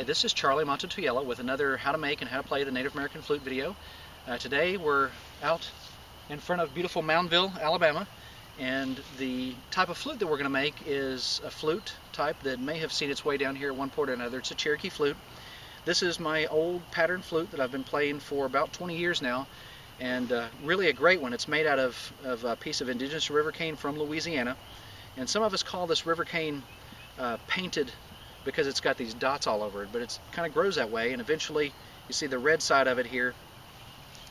Hi, this is Charlie Mato-Toyela with another how to make and how to play the Native American Flute video. Today we're out in front of beautiful Moundville, Alabama, and the type of flute that we're going to make is a flute type that may have seen its way down here at one point or another. It's a Cherokee flute. This is my old pattern flute that I've been playing for about 20 years now, and really a great one. It's made out of a piece of indigenous river cane from Louisiana, and some of us call this river cane painted because it's got these dots all over it, but it kind of grows that way, and eventually you see the red side of it here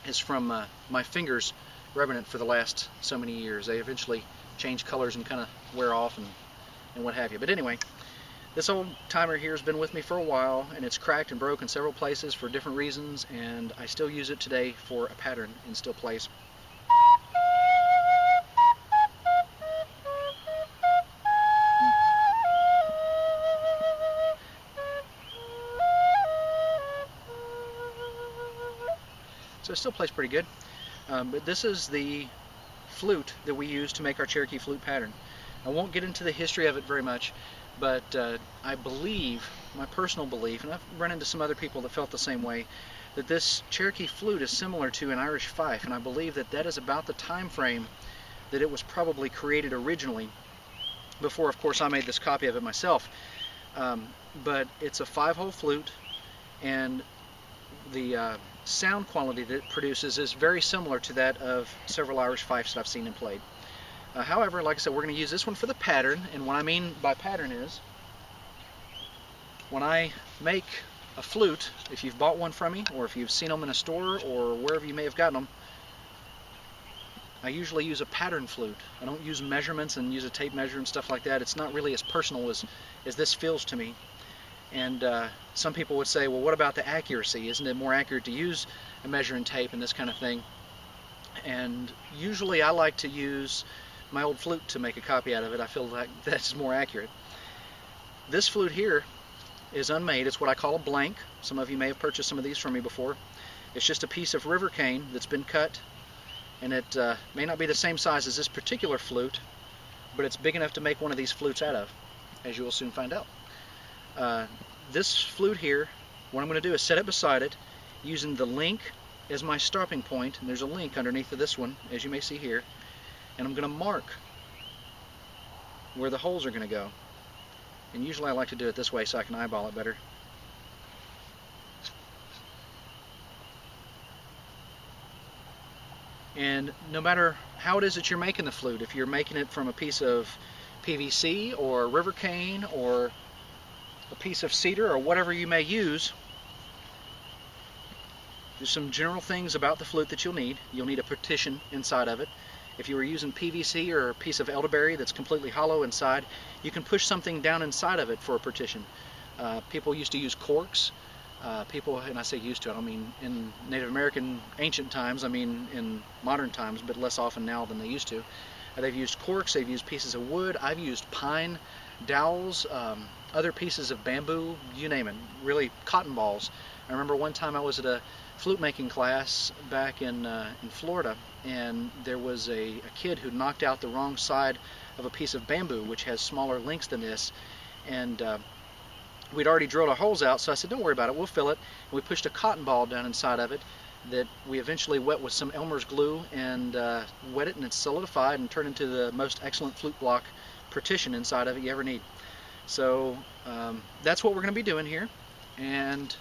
is from my fingers rubbing it for the last so many years. They eventually change colors and kind of wear off and what have you. But anyway, this old timer here has been with me for a while, and it's cracked and broke in several places for different reasons, and I still use it today for a pattern and still plays. So it still plays pretty good, but this is the flute that we use to make our Cherokee flute pattern. I won't get into the history of it very much, but I believe, my personal belief, and I've run into some other people that felt the same way, that this Cherokee flute is similar to an Irish fife, and I believe that that is about the time frame that it was probably created originally, before of course I made this copy of it myself. But it's a 5-hole flute, and the sound quality that it produces is very similar to that of several Irish fifes that I've seen and played. However, like I said, we're going to use this one for the pattern, and what I mean by pattern is when I make a flute, if you've bought one from me or if you've seen them in a store or wherever you may have gotten them, I usually use a pattern flute. I don't use measurements and use a tape measure and stuff like that. It's not really as personal as this feels to me. And some people would say, well, what about the accuracy? Isn't it more accurate to use a measuring tape and this kind of thing? And usually I like to use my old flute to make a copy out of it. I feel like that's more accurate. This flute here is unmade. It's what I call a blank. Some of you may have purchased some of these from me before. It's just a piece of river cane that's been cut, and it may not be the same size as this particular flute, but it's big enough to make one of these flutes out of, as you will soon find out. This flute here, what I'm going to do is set it beside it using the link as my stopping point, and there's a link underneath of this one, as you may see here, and I'm going to mark where the holes are going to go. And usually I like to do it this way so I can eyeball it better. And no matter how it is that you're making the flute, if you're making it from a piece of PVC or river cane or a piece of cedar or whatever you may use, there's some general things about the flute that you'll need. You'll need a partition inside of it. If you were using PVC or a piece of elderberry that's completely hollow inside, you can push something down inside of it for a partition. People used to use corks. People, and I say used to, I don't mean in Native American ancient times, I mean in modern times, but less often now than they used to. They've used corks, they've used pieces of wood, I've used pine dowels, other pieces of bamboo, you name it, really cotton balls. I remember one time I was at a flute making class back in Florida, and there was a kid who knocked out the wrong side of a piece of bamboo, which has smaller links than this, and we'd already drilled our holes out, so I said, don't worry about it, we'll fill it. And we pushed a cotton ball down inside of it that we eventually wet with some Elmer's glue and wet it, and it's solidified and turned into the most excellent flute block partition inside of it you ever need. So that's what we're going to be doing here. And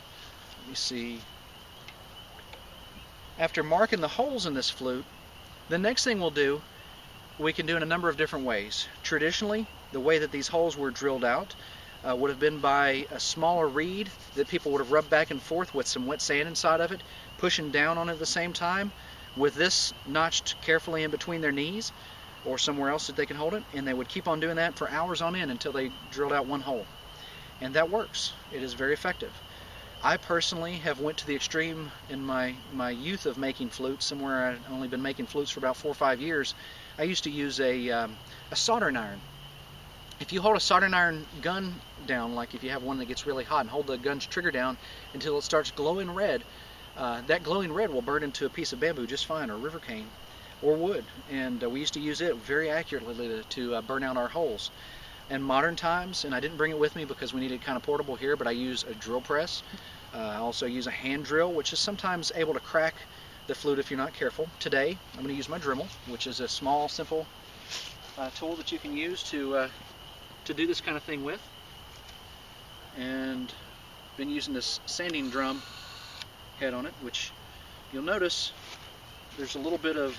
let me see. After marking the holes in this flute, the next thing we'll do, we can do in a number of different ways. Traditionally, the way that these holes were drilled out would have been by a smaller reed that people would have rubbed back and forth with some wet sand inside of it, pushing down on it at the same time, with this notched carefully in between their knees or somewhere else that they can hold it, and they would keep on doing that for hours on end until they drilled out one hole. And that works. It is very effective. I personally have went to the extreme in my youth of making flutes, somewhere I've only been making flutes for about 4 or 5 years. I used to use a soldering iron. If you hold a soldering iron gun down, like if you have one that gets really hot, and hold the gun's trigger down until it starts glowing red, that glowing red will burn into a piece of bamboo just fine, or river cane, or wood. And we used to use it very accurately to burn out our holes. and modern times, and I didn't bring it with me because we needed kind of portable here, but I use a drill press. I also use a hand drill, which is sometimes able to crack the flute if you're not careful. Today, I'm going to use my Dremel, which is a small, simple tool that you can use to do this kind of thing with. And been using this sanding drum head on it, which you'll notice there's a little bit of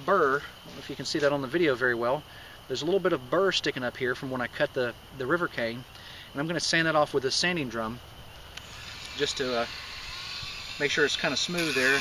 burr. I don't know if you can see that on the video very well. There's a little bit of burr sticking up here from when I cut the river cane, and I'm going to sand that off with a sanding drum just to make sure it's kind of smooth there.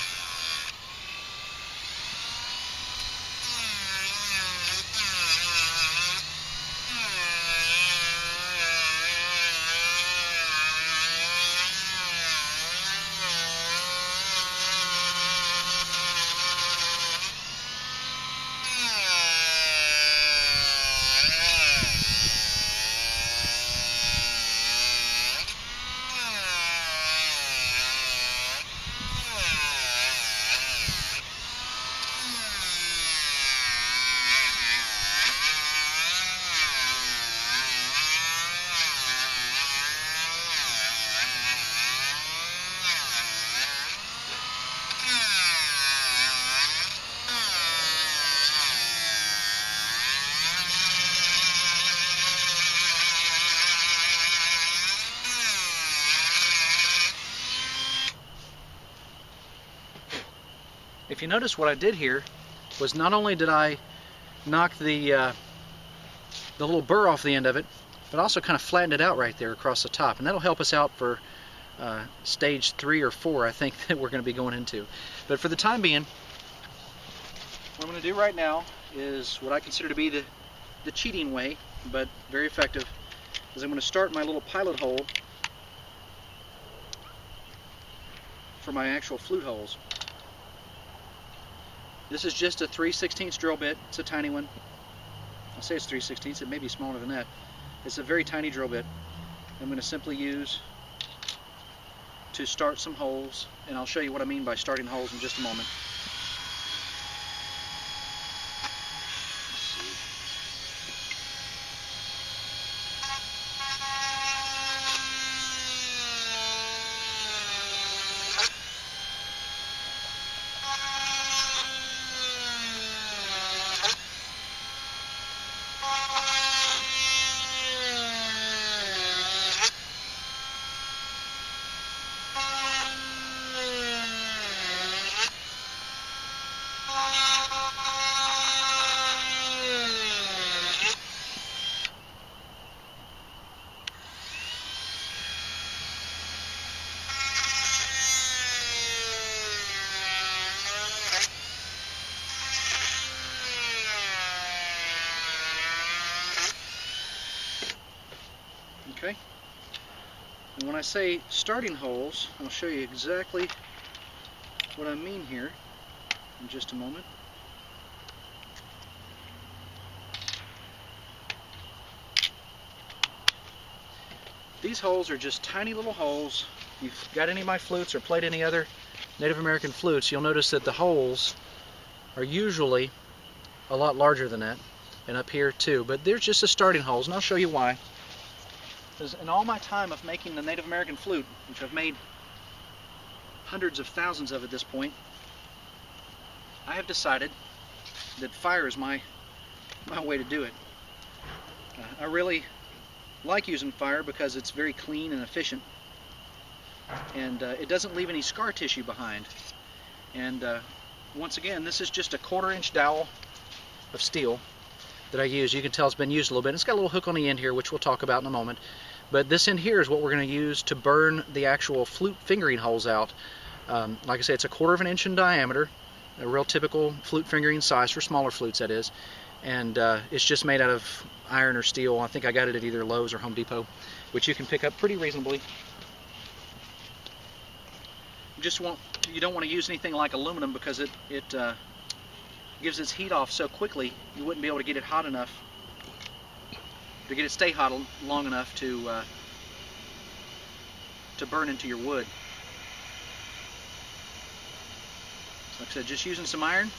If you notice, what I did here was not only did I knock the little burr off the end of it, but also kind of flattened it out right there across the top, and that'll help us out for stage 3 or 4, I think, that we're going to be going into. But for the time being, what I'm going to do right now is what I consider to be the cheating way, but very effective, is I'm going to start my little pilot hole for my actual flute holes. This is just a 3/16 drill bit. It's a tiny one. I'll say it's 3/16. It may be smaller than that. It's a very tiny drill bit. I'm going to simply use to start some holes, and I'll show you what I mean by starting holes in just a moment. Okay, and when I say starting holes, I'll show you exactly what I mean here in just a moment. These holes are just tiny little holes. If you've got any of my flutes or played any other Native American flutes, you'll notice that the holes are usually a lot larger than that, and up here too, but they're just the starting holes, and I'll show you why. Because in all my time of making the Native American flute, which I've made hundreds of thousands of at this point, I have decided that fire is my way to do it. I really like using fire because it's very clean and efficient, and it doesn't leave any scar tissue behind. And once again, this is just a 1/4 inch dowel of steel that I use. You can tell it's been used a little bit. It's got a little hook on the end here, which we'll talk about in a moment. But this end here is what we're going to use to burn the actual flute fingering holes out. Like I say, it's a 1/4 inch in diameter, a real typical flute fingering size for smaller flutes, that is. And it's just made out of iron or steel. I think I got it at either Lowe's or Home Depot, which you can pick up pretty reasonably. You don't want to use anything like aluminum because it gives its heat off so quickly you wouldn't be able to get it hot enough to get it stay hot long enough to burn into your wood. So like I said, just using some iron.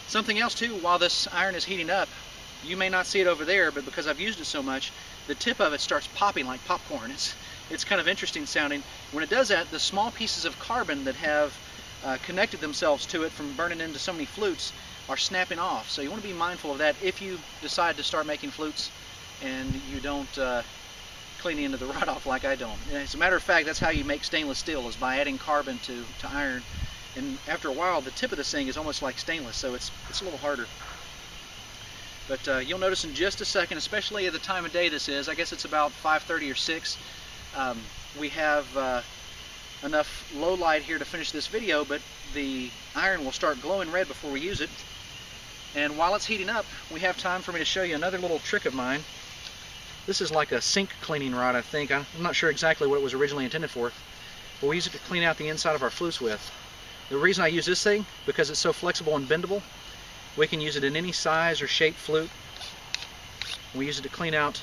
Something else too, while this iron is heating up, you may not see it over there, but because I've used it so much, the tip of it starts popping like popcorn. It's kind of interesting sounding. When it does that, the small pieces of carbon that have connected themselves to it from burning into so many flutes are snapping off. So you want to be mindful of that if you decide to start making flutes and you don't clean the end of the rod off like I don't. And as a matter of fact, that's how you make stainless steel, is by adding carbon to iron. And after a while, the tip of this thing is almost like stainless, so it's a little harder. But you'll notice in just a second, especially at the time of day this is, I guess it's about 5:30 or 6, we have enough low light here to finish this video, but the iron will start glowing red before we use it. And while it's heating up, we have time for me to show you another little trick of mine. This is like a sink cleaning rod, I think. I'm not sure exactly what it was originally intended for, but we use it to clean out the inside of our flutes with. The reason I use this thing, because it's so flexible and bendable. We can use it in any size or shape flute. We use it to clean out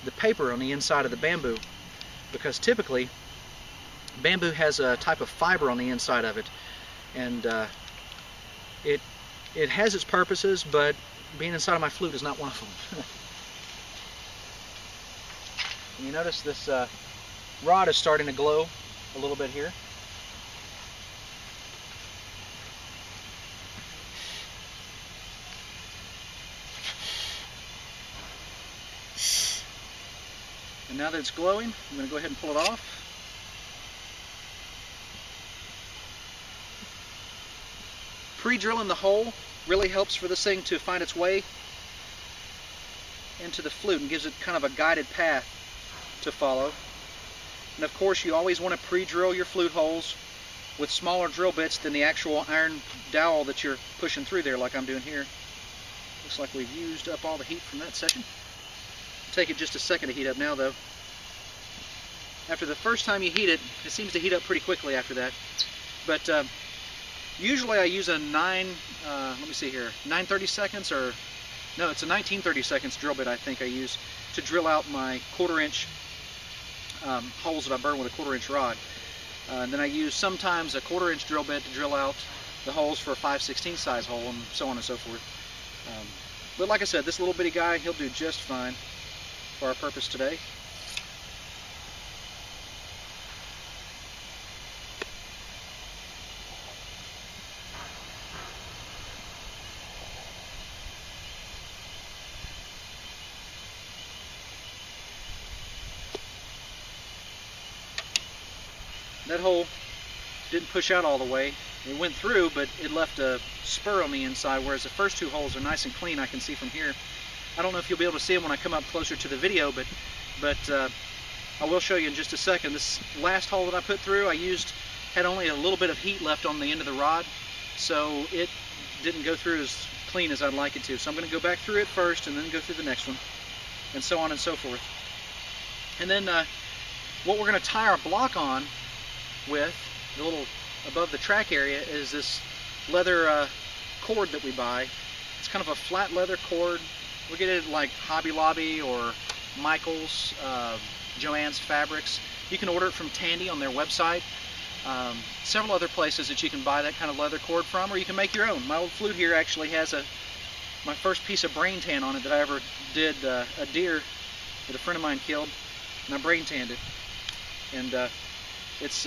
the paper on the inside of the bamboo, because typically bamboo has a type of fiber on the inside of it, and it has its purposes, but being inside of my flute is not one of them. And you notice this rod is starting to glow a little bit here. And now that it's glowing, I'm going to go ahead and pull it off. Pre-drilling the hole really helps for this thing to find its way into the flute and gives it kind of a guided path to follow. And of course, you always want to pre-drill your flute holes with smaller drill bits than the actual iron dowel that you're pushing through there, like I'm doing here. Looks like we've used up all the heat from that session. Take it just a second to heat up now, though. After the first time you heat it, it seems to heat up pretty quickly after that. But usually I use a 9/32, or no, it's a 19/32 drill bit I think I use to drill out my 1/4 inch holes that I burn with a 1/4 inch rod. And then I use sometimes a 1/4 inch drill bit to drill out the holes for a 5/16 size hole, and so on and so forth. But like I said, this little bitty guy, he'll do just fine for our purpose today. That hole didn't push out all the way. It went through, but it left a spur on the inside, whereas the first two holes are nice and clean. I can see from here. I don't know if you'll be able to see them when I come up closer to the video, but I will show you in just a second. This last hole that I put through, had only a little bit of heat left on the end of the rod, so it didn't go through as clean as I'd like it to. So I'm going to go back through it first and then go through the next one, and so on and so forth. And then what we're going to tie our block on with, the little above the track area, is this leather cord that we buy. It's kind of a flat leather cord. We'll get it at like Hobby Lobby or Michael's, Joann's Fabrics. You can order it from Tandy on their website. Several other places that you can buy that kind of leather cord from, or you can make your own. My old flute here actually has my first piece of brain tan on it that I ever did, a deer that a friend of mine killed, and I brain tanned it. And it's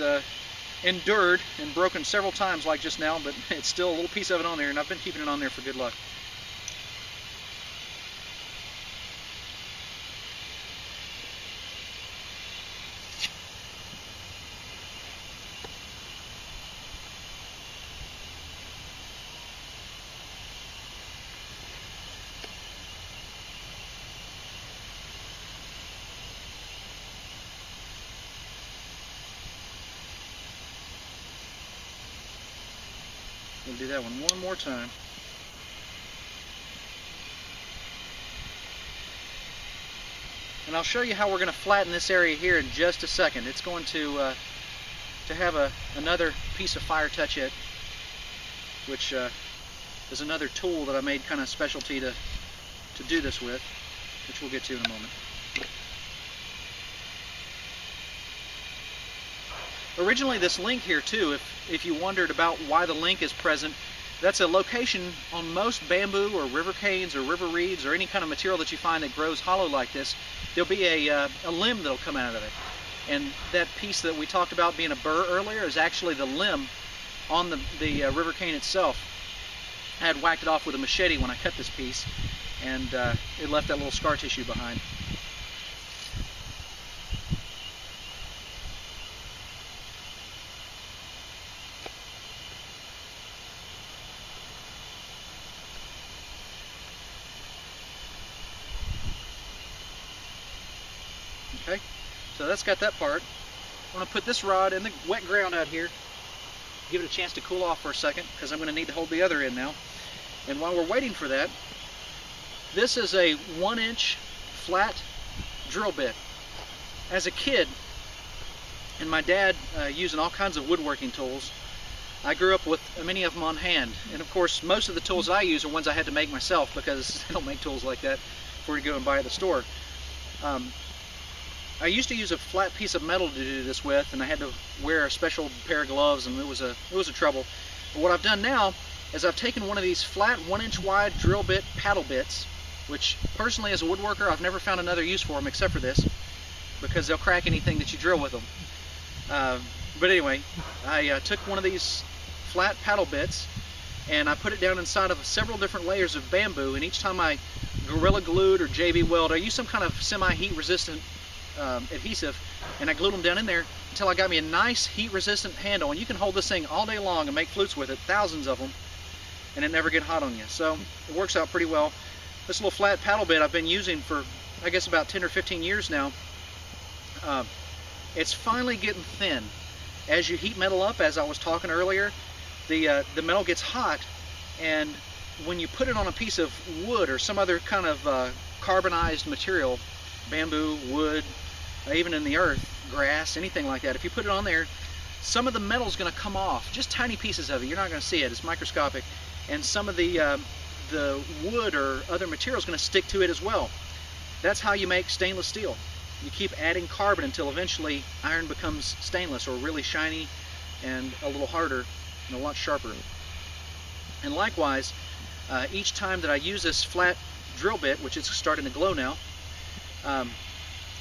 endured and broken several times like just now, but it's still a little piece of it on there, and I've been keeping it on there for good luck. We'll do that one more time. And I'll show you how we're going to flatten this area here in just a second. It's going to have another piece of fire touch it, which is another tool that I made kind of specialty to do this with, which we'll get to in a moment. Originally, this link here too, if you wondered about why the link is present, That's a location on most bamboo or river canes or river reeds or any kind of material that you find that grows hollow like this. There'll be a limb that'll come out of it. And that piece that we talked about being a burr earlier is actually the limb on the river cane itself. I had whacked it off with a machete when I cut this piece, and it left that little scar tissue behind. Okay, so that's got that part. I'm going to put this rod in the wet ground out here, give it a chance to cool off for a second, because I'm going to need to hold the other end now. And while we're waiting for that, this is a 1-inch flat drill bit. As a kid, and my dad using all kinds of woodworking tools, I grew up with many of them on hand. And of course, most of the tools I use are ones I had to make myself, because they don't make tools like that for you to go and buy at the store. I used to use a flat piece of metal to do this with, and I had to wear a special pair of gloves, and it was a trouble. But what I've done now is I've taken one of these flat 1-inch wide drill bit paddle bits, which personally as a woodworker I've never found another use for them except for this, because they'll crack anything that you drill with them. But anyway, I took one of these flat paddle bits and I put it down inside of several different layers of bamboo, and each time I Gorilla Glued or JB Weld, I used some kind of semi-heat resistant adhesive, and I glued them down in there until I got me a nice heat resistant handle. And you can hold this thing all day long and make flutes with it, thousands of them, and it never get hot on you. So it works out pretty well. This little flat paddle bit I've been using for, I guess, about 10 or 15 years now. It's finally getting thin. As you heat metal up, as I was talking earlier, the metal gets hot, and when you put it on a piece of wood or some other kind of carbonized material, bamboo, wood, even in the earth, grass, anything like that, if you put it on there, some of the metal's going to come off, just tiny pieces of it. You're not going to see it, it's microscopic, and some of the wood or other material is going to stick to it as well. That's how you make stainless steel. You keep adding carbon until eventually iron becomes stainless, or really shiny and a little harder and a lot sharper. And likewise, each time that I use this flat drill bit, which is starting to glow now,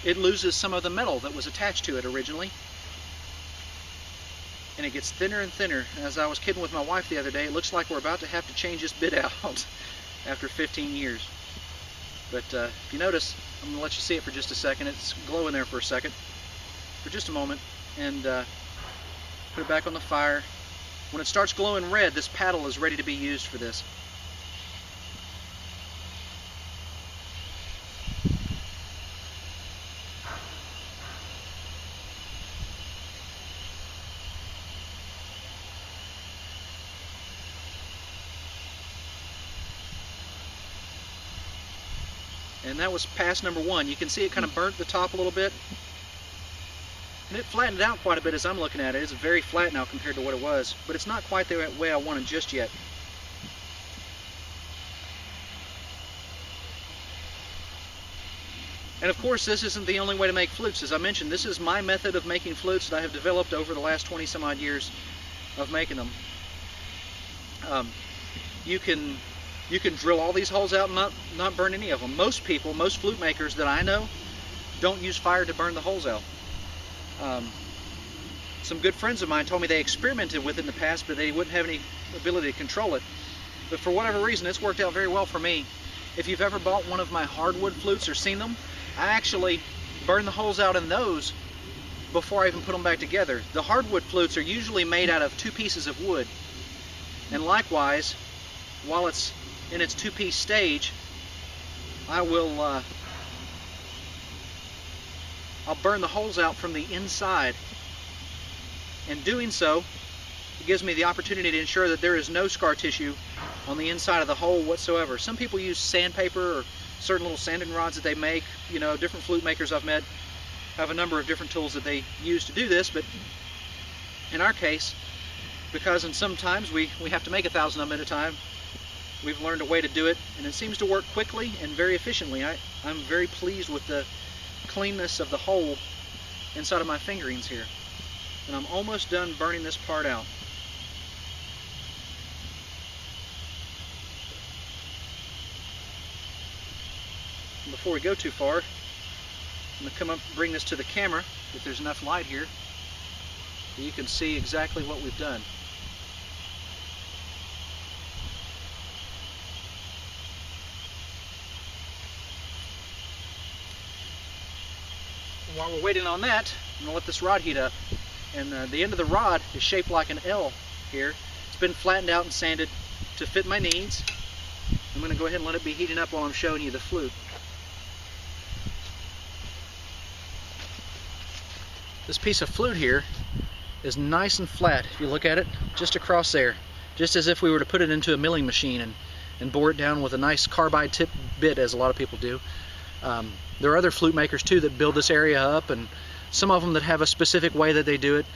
it loses some of the metal that was attached to it originally, and it gets thinner and thinner. As I was kidding with my wife the other day, it looks like we're about to have to change this bit out after 15 years. But if you notice, I'm going to let you see it for just a second. It's glowing there for a second, for just a moment, and put it back on the fire. When it starts glowing red, this paddle is ready to be used for this. And that was pass number 1. You can see it kind of burnt the top a little bit. And it flattened out quite a bit as I'm looking at it. It's very flat now compared to what it was. But it's not quite the way I want it just yet. And of course, this isn't the only way to make flutes. As I mentioned, this is my method of making flutes that I have developed over the last 20 some odd years of making them. You can drill all these holes out and not burn any of them. Most people, most flute makers that I know, don't use fire to burn the holes out. Some good friends of mine told me they experimented with it in the past, but they wouldn't have any ability to control it. But for whatever reason, it's worked out very well for me. If you've ever bought one of my hardwood flutes or seen them, I actually burn the holes out in those before I even put them back together. The hardwood flutes are usually made out of 2 pieces of wood. And likewise, while it's in its 2-piece stage, I'll burn the holes out from the inside. In doing so, it gives me the opportunity to ensure that there is no scar tissue on the inside of the hole whatsoever. Some people use sandpaper or certain little sanding rods that they make. You know, different flute makers I've met have a number of different tools that they use to do this, but in our case, because sometimes we have to make 1,000 of them at a time, we've learned a way to do it, and it seems to work quickly and very efficiently. I'm very pleased with the cleanness of the hole inside of my fingerings here. And I'm almost done burning this part out. before we go too far, I'm going to come up and bring this to the camera, if there's enough light here, so you can see exactly what we've done. And while we're waiting on that, I'm going to let this rod heat up. And the end of the rod is shaped like an L here. It's been flattened out and sanded to fit my needs. I'm going to go ahead and let it be heating up while I'm showing you the flute. This piece of flute here is nice and flat. If you look at it, just across there, just as if we were to put it into a milling machine and bore it down with a nice carbide tip bit, as a lot of people do. There are other flute makers too that build this area up, and some of them that have a specific way that they do it.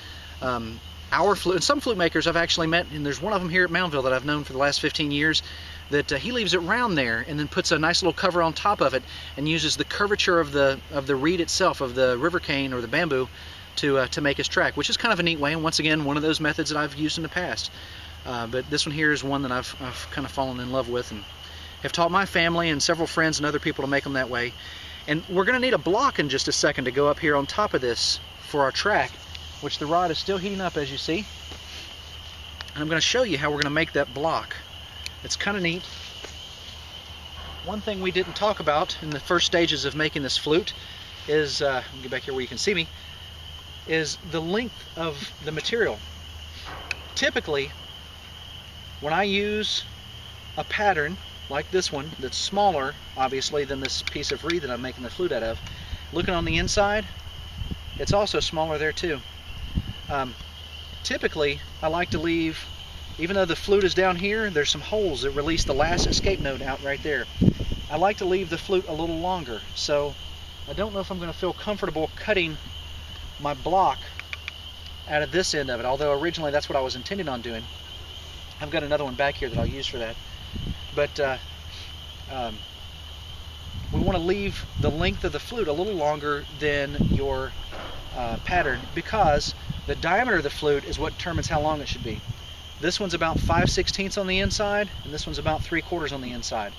Our flute, and some flute makers I've actually met, and there's one of them here at Moundville that I've known for the last 15 years, that he leaves it round there and then puts a nice little cover on top of it and uses the curvature of the reed itself, of the river cane or the bamboo, to make his track, which is kind of a neat way, and once again one of those methods that I've used in the past. But this one here is one that I've kind of fallen in love with, and have taught my family and several friends and other people to make them that way. And we're going to need a block in just a second to go up here on top of this for our track, which the rod is still heating up, as you see. And I'm going to show you how we're going to make that block. It's kind of neat. One thing we didn't talk about in the first stages of making this flute is, let me get back here where you can see me, is the length of the material. Typically, when I use a pattern like this one, that's smaller, obviously, than this piece of reed that I'm making the flute out of, looking on the inside, it's also smaller there too. Typically, I like to leave, even though the flute is down here, there's some holes that release the last escape note out right there. I like to leave the flute a little longer, so I don't know if I'm going to feel comfortable cutting my block out of this end of it, although originally that's what I was intending on doing. I've got another one back here that I'll use for that. But we want to leave the length of the flute a little longer than your pattern, because the diameter of the flute is what determines how long it should be. This one's about 5/16 on the inside, and this one's about 3/4 on the inside.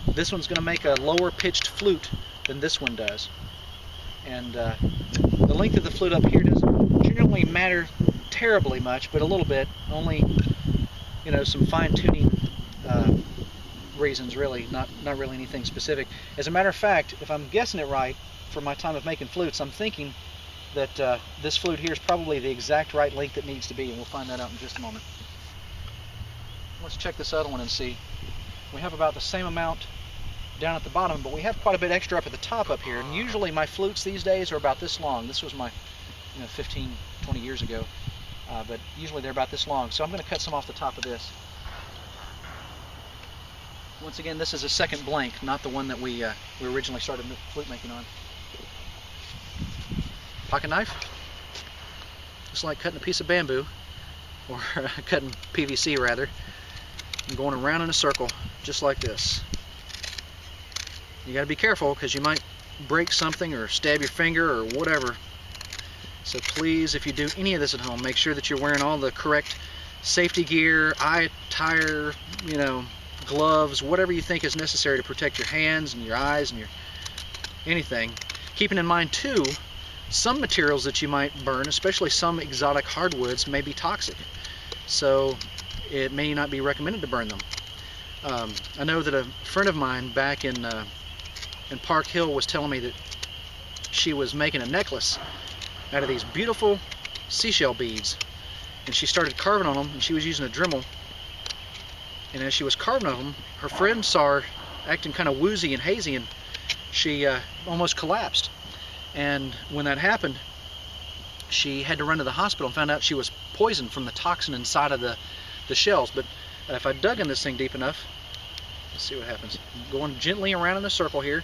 This one's going to make a lower pitched flute than this one does. And the length of the flute up here doesn't generally matter terribly much, but a little bit, only, you know, some fine-tuning reasons, really, not really anything specific. As a matter of fact, if I'm guessing it right, for my time of making flutes, I'm thinking that this flute here is probably the exact right length it needs to be, and we'll find that out in just a moment. Let's check this other one and see. We have about the same amount down at the bottom, but we have quite a bit extra up at the top up here, and usually my flutes these days are about this long. This was my 15, 20 years ago, but usually they're about this long, so I'm going to cut some off the top of this. Once again, this is a second blank, not the one that we originally started flute making on. Pocket knife, just like cutting a piece of bamboo, or cutting PVC rather, and going around in a circle, just like this. You got to be careful, because you might break something or stab your finger or whatever. So please, if you do any of this at home, make sure that you're wearing all the correct safety gear, eye attire, gloves, whatever you think is necessary to protect your hands and your eyes and your anything. Keeping in mind too, some materials that you might burn, especially some exotic hardwoods, may be toxic, so it may not be recommended to burn them. I know that a friend of mine back in Park Hill was telling me that she was making a necklace out of these beautiful seashell beads, and she started carving on them, and she was using a Dremel. And as she was carving on them, her friend saw her acting kind of woozy and hazy, and she almost collapsed. And when that happened, she had to run to the hospital and found out she was poisoned from the toxin inside of the shells. But if I dug in this thing deep enough, let's see what happens. I'm going gently around in a circle here.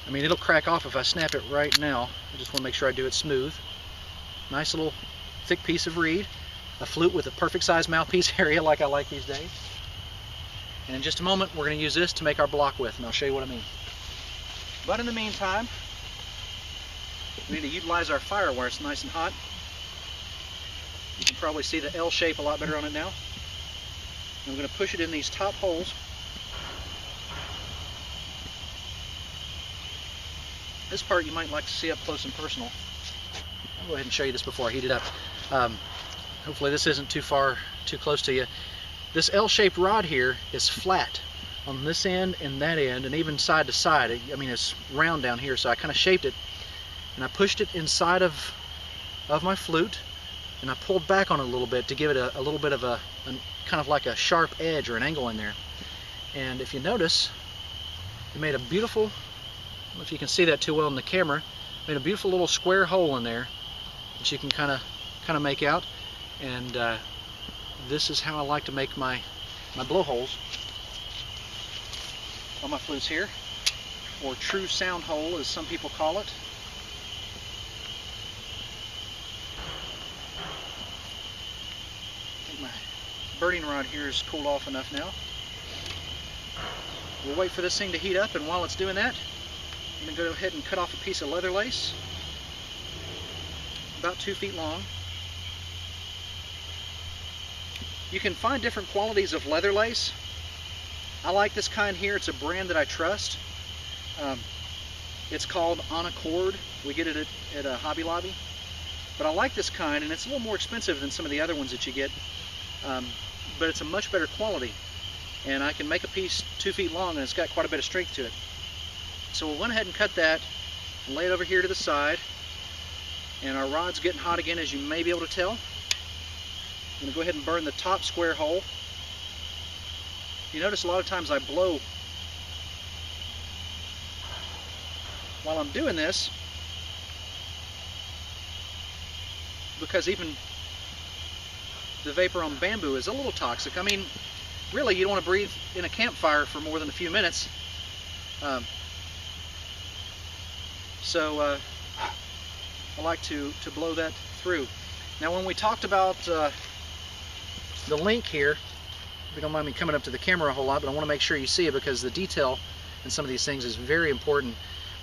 I mean, it'll crack off if I snap it right now. I just want to make sure I do it smooth. Nice little thick piece of reed. A flute with a perfect size mouthpiece area like I like these days. And in just a moment, we're going to use this to make our block with, and I'll show you what I mean. But in the meantime, we need to utilize our fire where it's nice and hot. You can probably see the L shape a lot better on it now. I'm going to push it in these top holes. This part you might like to see up close and personal. I'll go ahead and show you this before I heat it up. Hopefully this isn't too close to you. This L-shaped rod here is flat on this end and that end, and even side to side. I mean, it's round down here, so I kind of shaped it, and I pushed it inside of my flute, and I pulled back on it a little bit to give it a little bit of a kind of like a sharp edge or an angle in there. And if you notice, it made a beautiful, I don't know if you can see that too well in the camera, made a beautiful little square hole in there that you can kind of make out. And this is how I like to make my blowholes on my flutes here, or true sound hole as some people call it. I think my burning rod here is cooled off enough now. We'll wait for this thing to heat up, and while it's doing that, I'm going to go ahead and cut off a piece of leather lace about 2 feet long. You can find different qualities of leather lace. I like this kind here. It's a brand that I trust. It's called On Accord. We get it at a Hobby Lobby. But I like this kind, and it's a little more expensive than some of the other ones that you get. But it's a much better quality. And I can make a piece 2 feet long, and it's got quite a bit of strength to it. So we'll went ahead and cut that and lay it over here to the side. And our rod's getting hot again, as you may be able to tell. I'm going to go ahead and burn the top square hole. You notice a lot of times I blow while I'm doing this, because even the vapor on bamboo is a little toxic. I mean, really, you don't want to breathe in a campfire for more than a few minutes. So I like to blow that through. Now, when we talked about the link here, if you don't mind me coming up to the camera a whole lot, but I want to make sure you see it because the detail in some of these things is very important.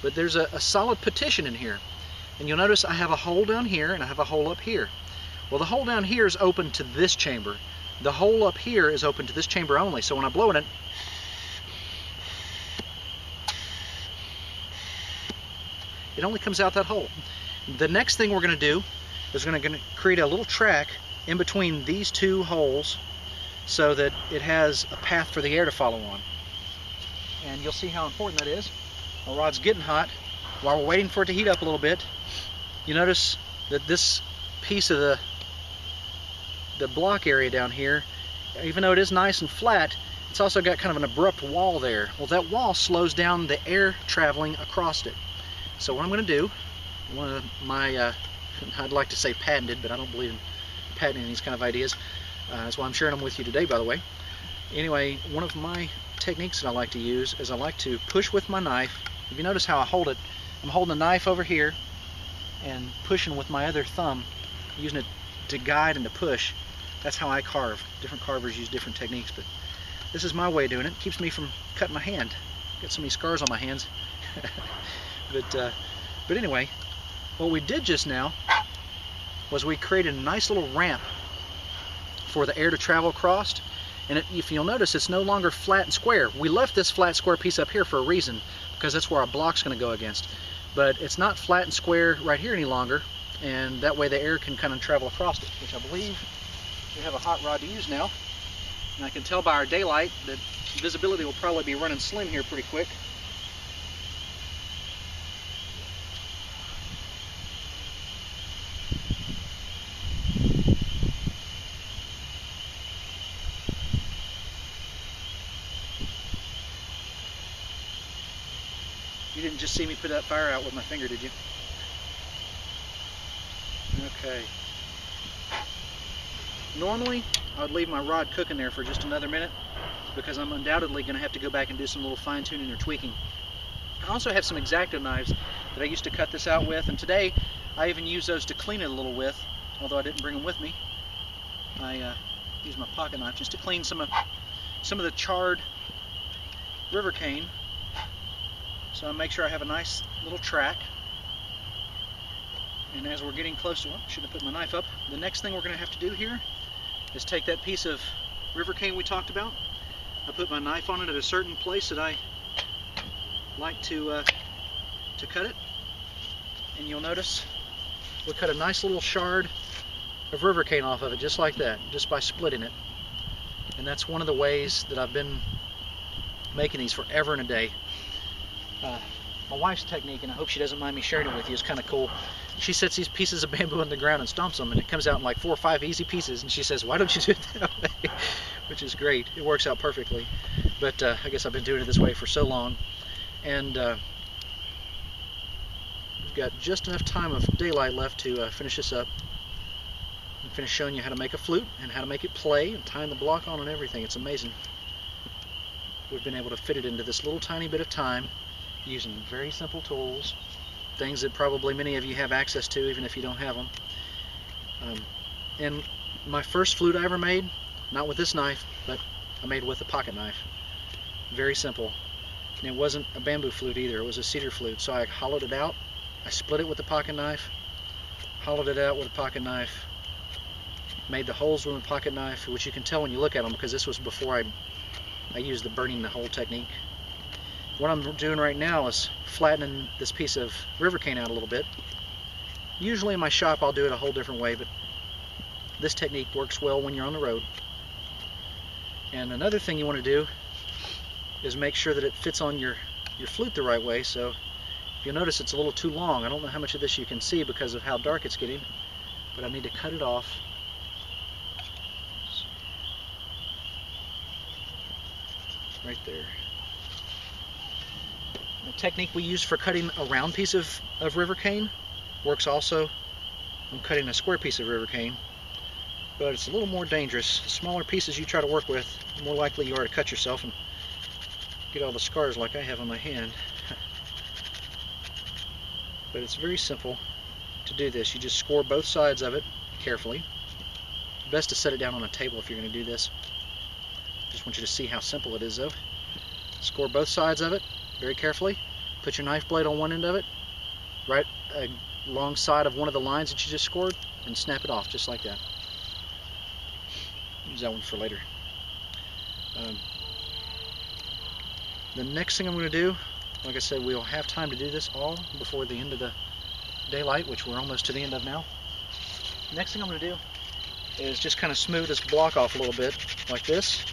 But there's a solid petition in here. And you'll notice I have a hole down here and I have a hole up here. Well, the hole down here is open to this chamber. The hole up here is open to this chamber only. So when I blow in it, it only comes out that hole. The next thing we're going to do is we're going to create a little track in between these two holes so that it has a path for the air to follow on. And you'll see how important that is. My rod's getting hot. While we're waiting for it to heat up a little bit, you notice that this piece of the block area down here, even though it is nice and flat, it's also got kind of an abrupt wall there. Well, that wall slows down the air traveling across it. So what I'm going to do, one of my, I'd like to say patented, but I don't believe in patenting these kind of ideas. That's why I'm sharing them with you today, by the way. Anyway, one of my techniques that I like to use is I like to push with my knife. If you notice how I hold it, I'm holding the knife over here and pushing with my other thumb, using it to guide and to push. That's how I carve. Different carvers use different techniques, but this is my way of doing it. It keeps me from cutting my hand. Got so many scars on my hands. But anyway, what we did just now was we created a nice little ramp for the air to travel across. And if you'll notice, it's no longer flat and square. We left this flat square piece up here for a reason, because that's where our block's going to go against. But it's not flat and square right here any longer, and that way the air can kind of travel across it, which I believe we have a hot rod to use now. And I can tell by our daylight that visibility will probably be running slim here pretty quick. You didn't just see me put that fire out with my finger, did you? Okay. Normally, I would leave my rod cooking there for just another minute because I'm undoubtedly going to have to go back and do some little fine-tuning or tweaking. I also have some X-Acto knives that I used to cut this out with, and today I even use those to clean it a little with, although I didn't bring them with me. I use my pocket knife just to clean some of the charred river cane. So I make sure I have a nice little track. And as we're getting close to, should have put my knife up. The next thing we're going to have to do here is take that piece of river cane we talked about. I put my knife on it at a certain place that I like to cut it. and you'll notice we cut a nice little shard of river cane off of it, just like that, just by splitting it. And that's one of the ways that I've been making these forever and a day. My wife's technique, and I hope she doesn't mind me sharing it with you, is kind of cool. She sets these pieces of bamboo in the ground and stomps them, and it comes out in like 4 or 5 easy pieces, and she says, why don't you do it that way? Which is great. It works out perfectly. But I guess I've been doing it this way for so long. And we've got just enough time of daylight left to finish this up and finish showing you how to make a flute and how to make it play and tying the block on and everything. It's amazing. We've been able to fit it into this little tiny bit of time using very simple tools, things that probably many of you have access to even if you don't have them. And my first flute I ever made, not with this knife, but I made with a pocket knife. Very simple. And it wasn't a bamboo flute either, it was a cedar flute. So I hollowed it out, I split it with a pocket knife, hollowed it out with a pocket knife, made the holes with a pocket knife, which you can tell when you look at them because this was before I used the burning the hole technique. What I'm doing right now is flattening this piece of river cane out a little bit. Usually in my shop I'll do it a whole different way, but this technique works well when you're on the road. And another thing you want to do is make sure that it fits on your flute the right way. So you'll notice it's a little too long. I don't know how much of this you can see because of how dark it's getting, but I need to cut it off. Right there. The technique we use for cutting a round piece of river cane works also on cutting a square piece of river cane, but it's a little more dangerous. The smaller pieces you try to work with, the more likely you are to cut yourself and get all the scars like I have on my hand. But it's very simple to do this. You just score both sides of it carefully. Best to set it down on a table if you're going to do this. Just want you to see how simple it is though. Score both sides of it very carefully. Put your knife blade on one end of it, right alongside of one of the lines that you just scored, and snap it off just like that. Use that one for later. The next thing I'm going to do, like I said, we'll have time to do this all before the end of the daylight, which we're almost to the end of now. Next thing I'm going to do is just kind of smooth this block off a little bit, like this.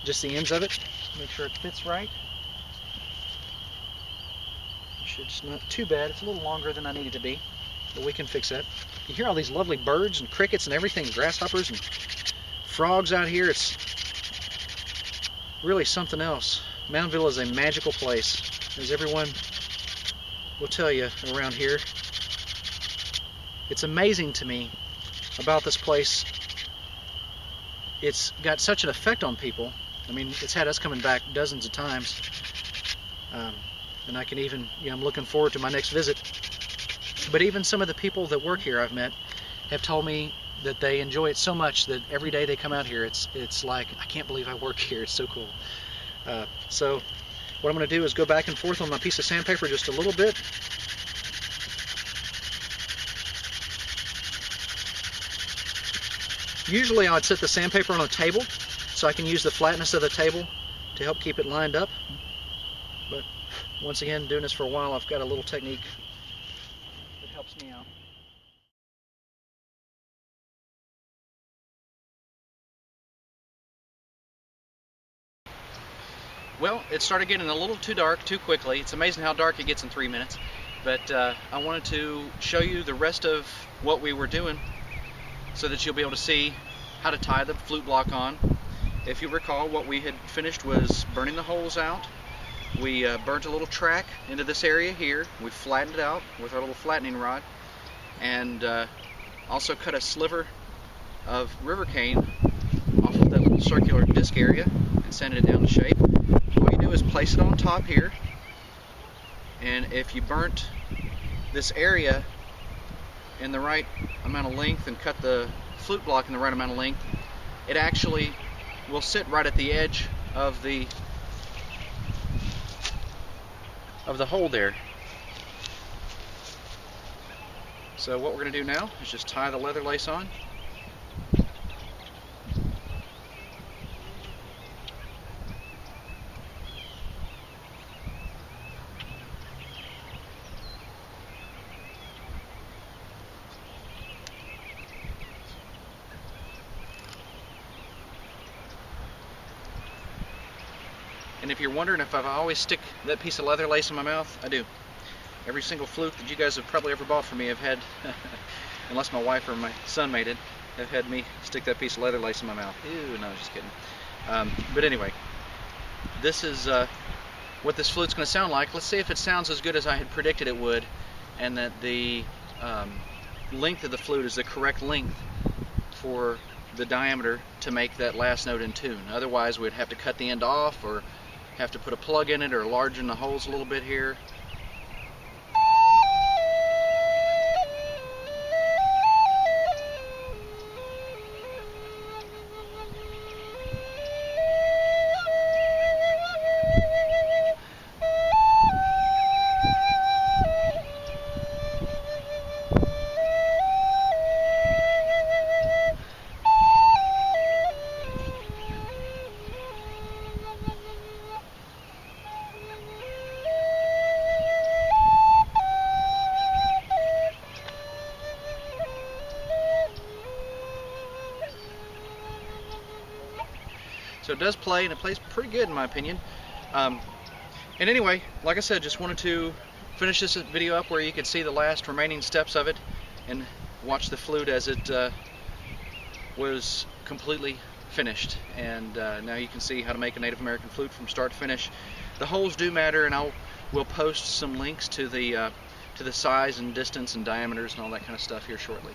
Just the ends of it. Make sure it fits right. It's not too bad. It's a little longer than I need it to be, but we can fix that. You hear all these lovely birds and crickets and everything, grasshoppers and frogs out here. It's really something else. Moundville is a magical place, as everyone will tell you around here. It's amazing to me about this place. It's got such an effect on people. I mean, it's had us coming back dozens of times. And I can even, I'm looking forward to my next visit. But even some of the people that work here I've met have told me that they enjoy it so much that every day they come out here, it's like, I can't believe I work here. It's so cool. So what I'm going to do is go back and forth on my piece of sandpaper just a little bit. Usually I'd set the sandpaper on a table so I can use the flatness of the table to help keep it lined up. But once again, doing this for a while, I've got a little technique that helps me out. Well, it started getting a little too dark too quickly. It's amazing how dark it gets in 3 minutes. But I wanted to show you the rest of what we were doing so that you'll be able to see how to tie the flute block on. If you recall, what we had finished was burning the holes out. We burnt a little track into this area here. We flattened it out with our little flattening rod, and also cut a sliver of river cane off of that little circular disc area and sanded it down to shape. All you do is place it on top here, and if you burnt this area in the right amount of length and cut the flute block in the right amount of length, it actually will sit right at the edge of the hole there. So what we're going to do now is just tie the leather lace on. And if you're wondering if I always stick that piece of leather lace in my mouth, I do. Every single flute that you guys have probably ever bought from me have had, unless my wife or my son made it, have had me stick that piece of leather lace in my mouth. Ew, no, just kidding. But anyway, this is what this flute's going to sound like. Let's see if it sounds as good as I had predicted it would, and that the length of the flute is the correct length for the diameter to make that last note in tune. Otherwise, we'd have to cut the end off, or have to put a plug in it, or enlarge the holes a little bit here. So it does play, and it plays pretty good in my opinion. And anyway, like I said, just wanted to finish this video up where you could see the last remaining steps of it and watch the flute as it was completely finished. And now you can see how to make a Native American flute from start to finish. The holes do matter, and we'll post some links to the size and distance and diameters and all that kind of stuff here shortly.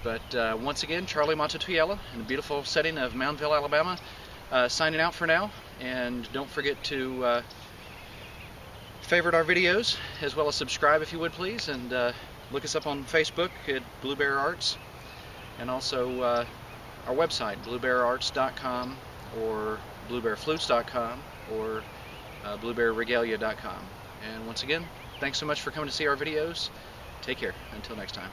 But once again, Charlie Mato-Toyela in the beautiful setting of Moundville, Alabama. Signing out for now, and don't forget to favorite our videos as well as subscribe if you would please, and look us up on Facebook at Blue Bear Arts, and also our website bluebeararts.com or bluebearflutes.com or bluebearregalia.com. And once again, thanks so much for coming to see our videos. Take care. Until next time.